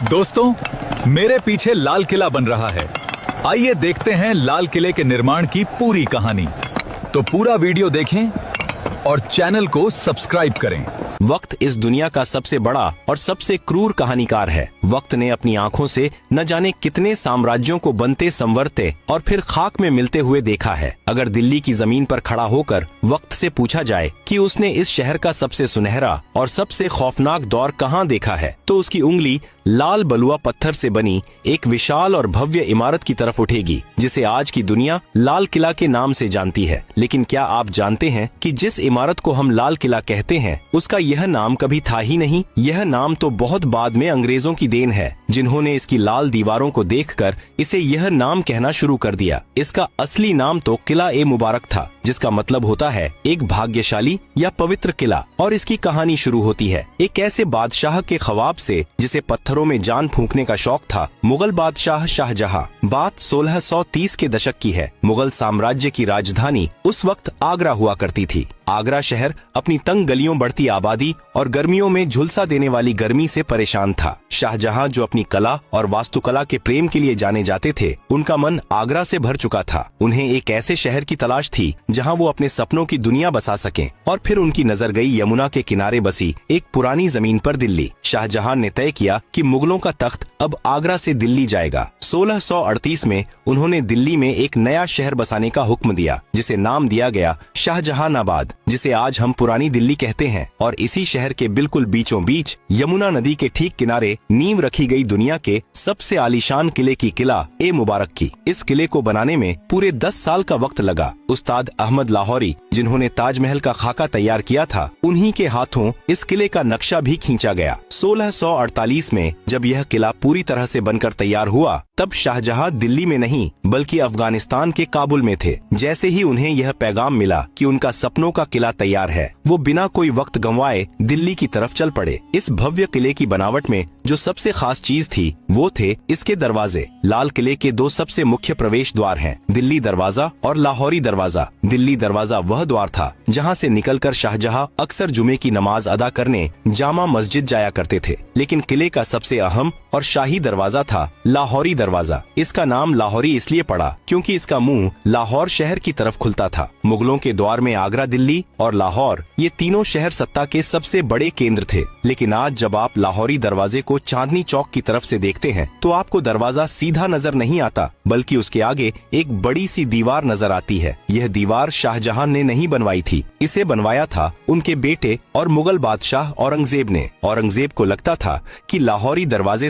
दोस्तों, मेरे पीछे लाल किला बन रहा है। आइए देखते हैं लाल किले के निर्माण की पूरी कहानी। तो पूरा वीडियो देखें और चैनल को सब्सक्राइब करें। वक्त इस दुनिया का सबसे बड़ा और सबसे क्रूर कहानीकार है। वक्त ने अपनी आंखों से न जाने कितने साम्राज्यों को बनते संवरते और फिर खाक में मिलते हुए देखा है। अगर दिल्ली की जमीन पर खड़ा होकर वक्त से पूछा जाए कि उसने इस शहर का सबसे सुनहरा और सबसे खौफनाक दौर कहाँ देखा है, तो उसकी उंगली लाल बलुआ पत्थर से बनी एक विशाल और भव्य इमारत की तरफ उठेगी, जिसे आज की दुनिया लाल किला के नाम से जानती है। लेकिन क्या आप जानते हैं कि जिस इमारत को हम लाल किला कहते हैं, उसका यह नाम कभी था ही नहीं। यह नाम तो बहुत बाद में अंग्रेजों की देन है, जिन्होंने इसकी लाल दीवारों को देखकर इसे यह नाम कहना शुरू कर दिया। इसका असली नाम तो किला ए मुबारक था, जिसका मतलब होता है एक भाग्यशाली या पवित्र किला। और इसकी कहानी शुरू होती है एक ऐसे बादशाह के ख्वाब से जिसे पत्थरों में जान फूंकने का शौक था, मुगल बादशाह शाहजहां। बात 1630 के दशक की है। मुगल साम्राज्य की राजधानी उस वक्त आगरा हुआ करती थी। आगरा शहर अपनी तंग गलियों, बढ़ती आबादी और गर्मियों में झुलसा देने वाली गर्मी से परेशान था। शाहजहां, जो अपनी कला और वास्तुकला के प्रेम के लिए जाने जाते थे, उनका मन आगरा से भर चुका था। उन्हें एक ऐसे शहर की तलाश थी जहां वो अपने सपनों की दुनिया बसा सकें। और फिर उनकी नजर गई यमुना के किनारे बसी एक पुरानी जमीन पर, दिल्ली। शाहजहां ने तय किया कि मुगलों का तख्त अब आगरा से दिल्ली जाएगा। 1638 में उन्होंने दिल्ली में एक नया शहर बसाने का हुक्म दिया, जिसे नाम दिया गया शाहजहानाबाद, जिसे आज हम पुरानी दिल्ली कहते हैं। और इसी शहर के बिल्कुल बीचों बीच यमुना नदी के ठीक किनारे नींव रखी गई दुनिया के सबसे आलीशान किले की, किला ए मुबारक की। इस किले को बनाने में पूरे 10 साल का वक्त लगा। उस्ताद अहमद लाहौरी, जिन्होंने ताजमहल का खाका तैयार किया था, उन्हीं के हाथों इस किले का नक्शा भी खींचा गया। 1648 में जब यह किला पूरी तरह से बनकर तैयार हुआ, तब शाहजहां दिल्ली में नहीं बल्कि अफगानिस्तान के काबुल में थे। जैसे ही उन्हें यह पैगाम मिला कि उनका सपनों का किला तैयार है, वो बिना कोई वक्त गंवाए दिल्ली की तरफ चल पड़े। इस भव्य किले की बनावट में जो सबसे खास चीज थी, वो थे इसके दरवाजे। लाल किले के 2 सबसे मुख्य प्रवेश द्वार हैं, दिल्ली दरवाजा और लाहौरी दरवाजा। दिल्ली दरवाजा वह द्वार था जहां से निकलकर शाहजहां अक्सर जुमे की नमाज अदा करने जामा मस्जिद जाया करते थे। लेकिन किले का सबसे अहम और शाही दरवाजा था लाहौरी दरवाजा। इसका नाम लाहौरी इसलिए पड़ा क्योंकि इसका मुंह लाहौर शहर की तरफ खुलता था। मुगलों के द्वार में आगरा, दिल्ली और लाहौर, ये तीनों शहर सत्ता के सबसे बड़े केंद्र थे। लेकिन आज जब आप लाहौरी दरवाजे को चांदनी चौक की तरफ से देखते हैं, तो आपको दरवाजा सीधा नजर नहीं आता, बल्कि उसके आगे एक बड़ी सी दीवार नजर आती है। यह दीवार शाहजहां ने नहीं बनवाई थी, इसे बनवाया था उनके बेटे और मुगल बादशाह औरंगजेब ने। औरंगजेब को लगता था कि लाहौरी दरवाजे